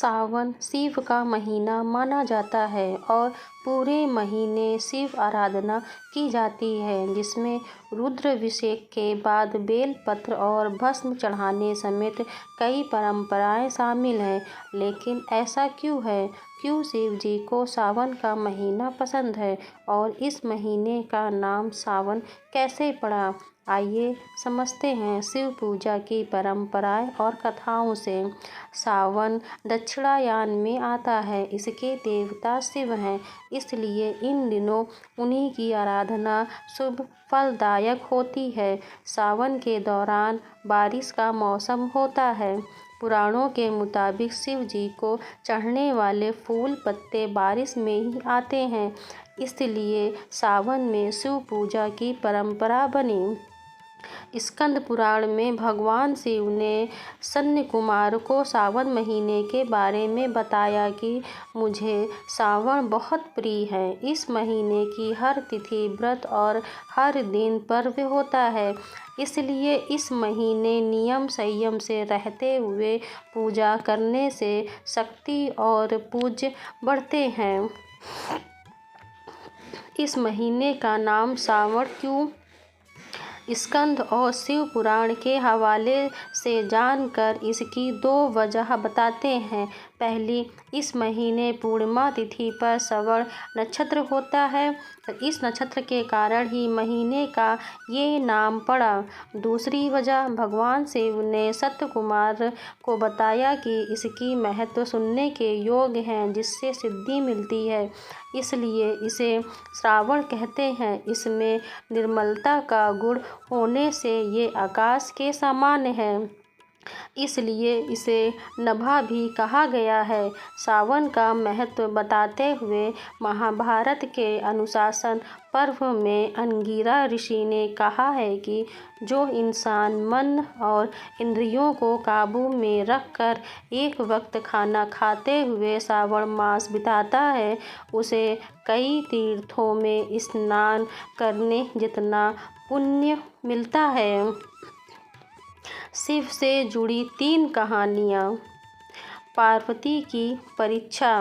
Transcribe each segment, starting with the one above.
सावन शिव का महीना माना जाता है और पूरे महीने शिव आराधना की जाती है, जिसमें रुद्राभिषेक के बाद बेलपत्र और भस्म चढ़ाने समेत कई परंपराएं शामिल हैं। लेकिन ऐसा क्यों है? क्यों शिव जी को सावन का महीना पसंद है और इस महीने का नाम सावन कैसे पड़ा? आइए समझते हैं शिव पूजा की परंपराएं और कथाओं से। सावन दक्षिणायन में आता है। इसके देवता शिव हैं, इसलिए इन दिनों उन्हीं की आराधना शुभ फलदायक होती है। सावन के दौरान बारिश का मौसम होता है। पुराणों के मुताबिक शिव जी को चढ़ने वाले फूल पत्ते बारिश में ही आते हैं, इसलिए सावन में शिव पूजा की परंपरा बनी। स्कंद पुराण में भगवान शिव ने शन्य कुमार को सावन महीने के बारे में बताया कि मुझे सावन बहुत प्रिय है। इस महीने की हर तिथि व्रत और हर दिन पर्व होता है, इसलिए इस महीने नियम संयम से रहते हुए पूजा करने से शक्ति और पुण्य बढ़ते हैं। इस महीने का नाम सावन क्यों? स्कंद और शिव पुराण के हवाले से जानकर इसकी दो वजह बताते हैं। पहली, इस महीने पूर्णिमा तिथि पर श्रवण नक्षत्र होता है, इस नक्षत्र के कारण ही महीने का ये नाम पड़ा। दूसरी वजह, भगवान शिव ने सत्य कुमार को बताया कि इसकी महत्व सुनने के योग्य है, जिससे सिद्धि मिलती है, इसलिए इसे श्रावण कहते हैं। इसमें निर्मलता का गुण होने से ये आकाश के समान है, इसलिए इसे नभा भी कहा गया है। सावन का महत्व बताते हुए महाभारत के अनुशासन पर्व में अंगिरा ऋषि ने कहा है कि जो इंसान मन और इंद्रियों को काबू में रखकर एक वक्त खाना खाते हुए सावन मास बिताता है, उसे कई तीर्थों में स्नान करने जितना पुण्य मिलता है। शिव से जुड़ी 3 कहानियाँ। पार्वती की परीक्षा।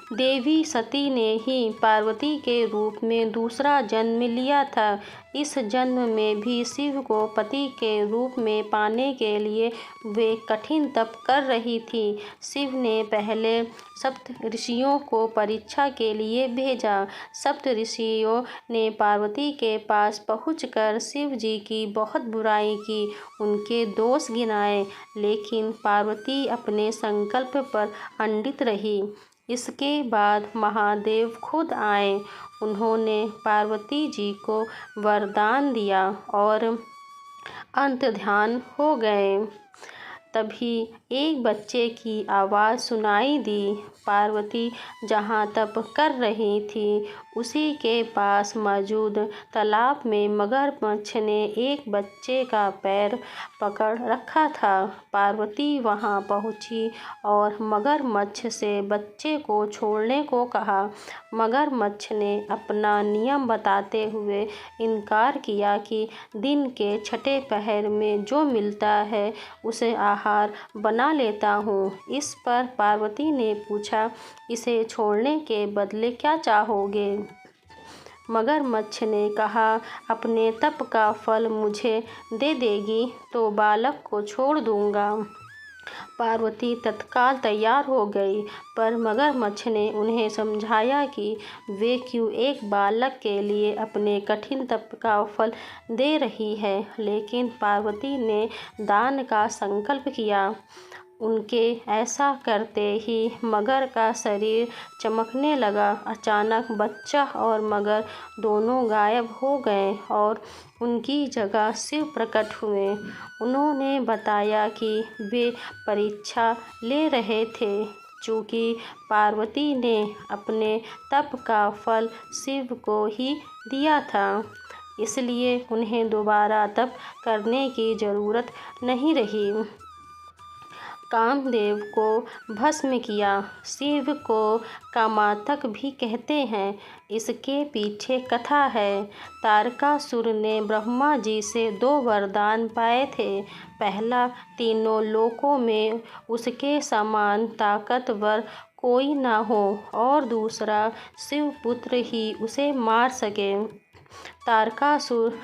देवी सती ने ही पार्वती के रूप में दूसरा जन्म लिया था। इस जन्म में भी शिव को पति के रूप में पाने के लिए वे कठिन तप कर रही थी। शिव ने पहले सप्त ऋषियों को परीक्षा के लिए भेजा। सप्त ऋषियों ने पार्वती के पास पहुंचकर शिव जी की बहुत बुराई की, उनके दोष गिनाए, लेकिन पार्वती अपने संकल्प पर अडिग रही। इसके बाद महादेव खुद आए। उन्होंने पार्वती जी को वरदान दिया और अंतर्ध्यान हो गए। तभी एक बच्चे की आवाज़ सुनाई दी। पार्वती जहाँ तप कर रही थी, उसी के पास मौजूद तालाब में मगरमच्छ ने एक बच्चे का पैर पकड़ रखा था। पार्वती वहाँ पहुँची और मगरमच्छ से बच्चे को छोड़ने को कहा। मगरमच्छ ने अपना नियम बताते हुए इनकार किया कि दिन के छठे पहर में जो मिलता है उसे आहार बना लेता हूँ। इस पर पार्वती ने पूछा, इसे छोड़ने के बदले क्या चाहोगे? मगरमच्छ ने कहा, अपने तप का फल मुझे दे देगी तो बालक को छोड़ दूंगा। पार्वती तत्काल तैयार हो गई, पर मगरमच्छ ने उन्हें समझाया कि वे क्यों एक बालक के लिए अपने कठिन तप का फल दे रही है। लेकिन पार्वती ने दान का संकल्प किया। उनके ऐसा करते ही मगर का शरीर चमकने लगा। अचानक बच्चा और मगर दोनों गायब हो गए और उनकी जगह शिव प्रकट हुए। उन्होंने बताया कि वे परीक्षा ले रहे थे। चूँकि पार्वती ने अपने तप का फल शिव को ही दिया था, इसलिए उन्हें दोबारा तप करने की जरूरत नहीं रही। कामदेव को भस्म किया। शिव को कामातक भी कहते हैं। इसके पीछे कथा है। तारकासुर ने ब्रह्मा जी से 2 वरदान पाए थे। पहला, तीनों लोकों में उसके समान ताकतवर कोई न हो, और दूसरा, शिवपुत्र ही उसे मार सके। तारकासुर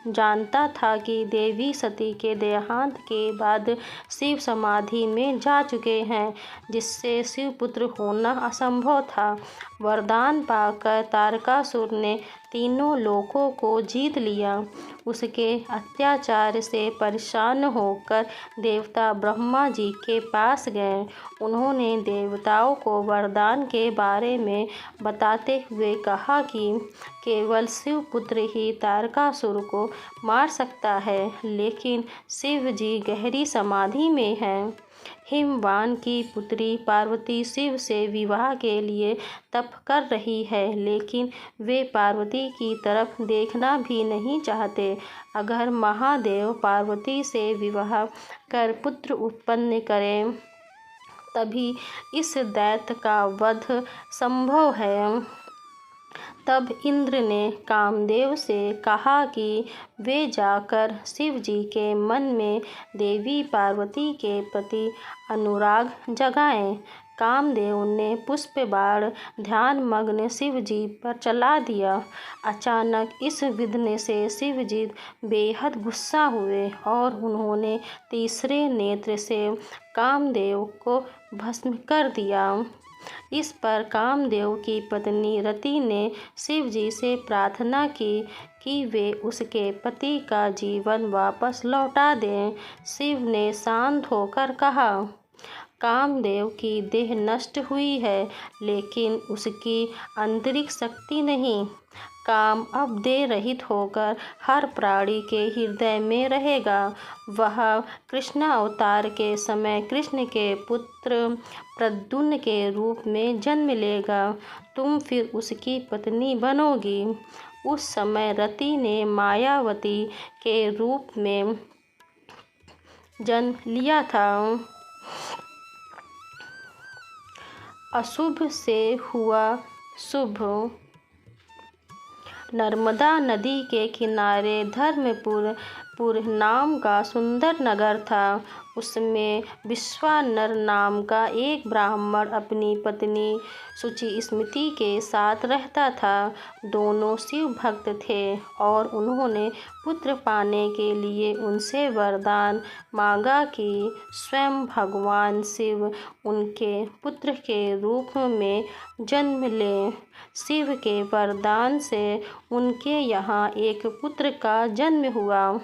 जानता था कि देवी सती के देहांत के बाद शिव समाधि में जा चुके हैं, जिससे शिवपुत्र होना असंभव था। वरदान पाकर तारकासुर ने तीनों लोकों को जीत लिया। उसके अत्याचार से परेशान होकर देवता ब्रह्मा जी के पास गए। उन्होंने देवताओं को वरदान के बारे में बताते हुए कहा कि केवल शिवपुत्र ही तारकासुर को मार सकता है, लेकिन शिव जी गहरी समाधि में हैं। हिमवान की पुत्री पार्वती शिव से विवाह के लिए तप कर रही है, लेकिन वे पार्वती की तरफ देखना भी नहीं चाहते। अगर महादेव पार्वती से विवाह कर पुत्र उत्पन्न करें, तभी इस दैत्य का वध संभव है। तब इंद्र ने कामदेव से कहा कि वे जाकर शिव जी के मन में देवी पार्वती के प्रति अनुराग जगाएं। कामदेव ने पुष्प बाण ध्यानमग्न शिव जी पर चला दिया। अचानक इस विघ्न से शिव जी बेहद गुस्सा हुए और उन्होंने तीसरे नेत्र से कामदेव को भस्म कर दिया। इस पर कामदेव की पत्नी रति ने शिव जी से प्रार्थना की कि वे उसके पति का जीवन वापस लौटा दें। शिव ने शांत होकर कहा, कामदेव की देह नष्ट हुई है, लेकिन उसकी आंतरिक शक्ति नहीं। काम अब देह रहित होकर हर प्राणी के हृदय में रहेगा। वह कृष्ण अवतार के समय कृष्ण के पुत्र प्रद्युम्न के रूप में जन्म लेगा। तुम फिर उसकी पत्नी बनोगी। उस समय रति ने मायावती के रूप में जन्म लिया था। अशुभ से हुआ शुभ। नर्मदा नदी के किनारे धर्मपुर नाम का सुंदर नगर था। उसमें विश्वानर नाम का एक ब्राह्मण अपनी पत्नी शुचिस्मृति के साथ रहता था। दोनों शिव भक्त थे और उन्होंने पुत्र पाने के लिए उनसे वरदान मांगा कि स्वयं भगवान शिव उनके पुत्र के रूप में जन्म लें। शिव के वरदान से उनके यहाँ एक पुत्र का जन्म हुआ,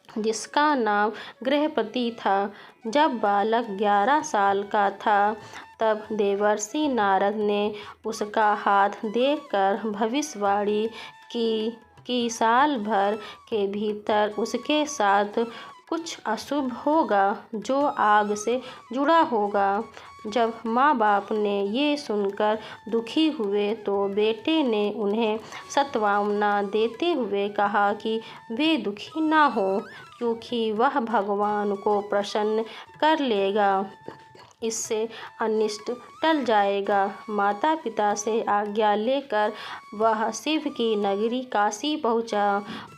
जिसका नाम गृहपति था। जब बालक 11 साल का था, तब देवर्षि नारद ने उसका हाथ देखकर भविष्यवाणी की कि साल भर के भीतर उसके साथ कुछ अशुभ होगा, जो आग से जुड़ा होगा। जब माँ बाप ने ये सुनकर दुखी हुए, तो बेटे ने उन्हें सांत्वना देते हुए कहा कि वे दुखी ना हो, क्योंकि वह भगवान को प्रसन्न कर लेगा। इससे अनिष्ट टल जाएगा। माता पिता से आज्ञा लेकर वह शिव की नगरी काशी पहुँचा।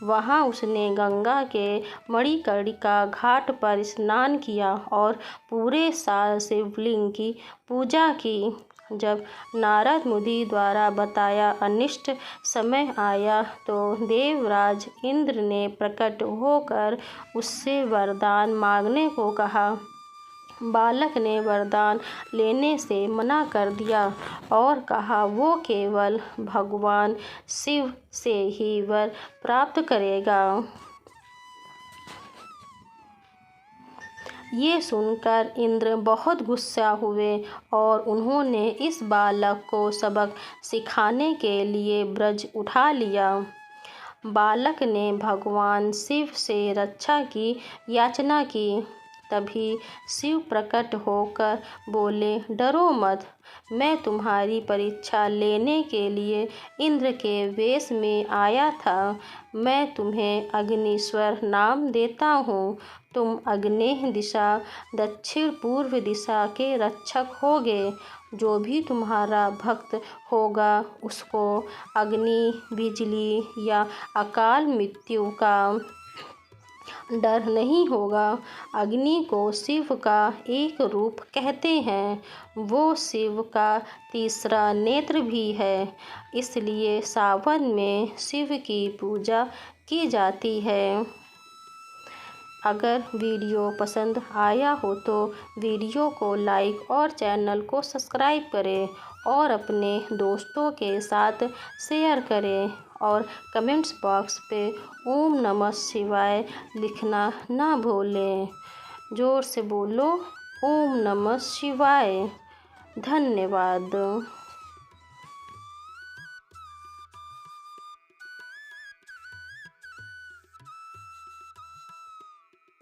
वहाँ उसने गंगा के मणिकर्णिका घाट पर स्नान किया और पूरे साल शिवलिंग की पूजा की। जब नारद मुनि द्वारा बताया अनिष्ट समय आया, तो देवराज इंद्र ने प्रकट होकर उससे वरदान मांगने को कहा। बालक ने वरदान लेने से मना कर दिया और कहा वो केवल भगवान शिव से ही वर प्राप्त करेगा। ये सुनकर इंद्र बहुत गुस्सा हुए और उन्होंने इस बालक को सबक सिखाने के लिए ब्रज उठा लिया। बालक ने भगवान शिव से रक्षा की याचना की। तभी शिव प्रकट होकर बोले, डरो मत, मैं तुम्हारी परीक्षा लेने के लिए इंद्र के वेश में आया था। मैं तुम्हें अग्निश्वर नाम देता हूँ। तुम आग्नेय दिशा, दक्षिण पूर्व दिशा के रक्षक होगे। जो भी तुम्हारा भक्त होगा उसको अग्नि, बिजली या अकाल मृत्यु का डर नहीं होगा। अग्नि को शिव का एक रूप कहते हैं। वो शिव का तीसरा नेत्र भी है। इसलिए सावन में शिव की पूजा की जाती है। अगर वीडियो पसंद आया हो तो वीडियो को लाइक और चैनल को सब्सक्राइब करें और अपने दोस्तों के साथ शेयर करें और कमेंट्स बॉक्स पे ओम नमः शिवाय लिखना ना भूलें। जोर से बोलो ओम नमः शिवाय। धन्यवाद।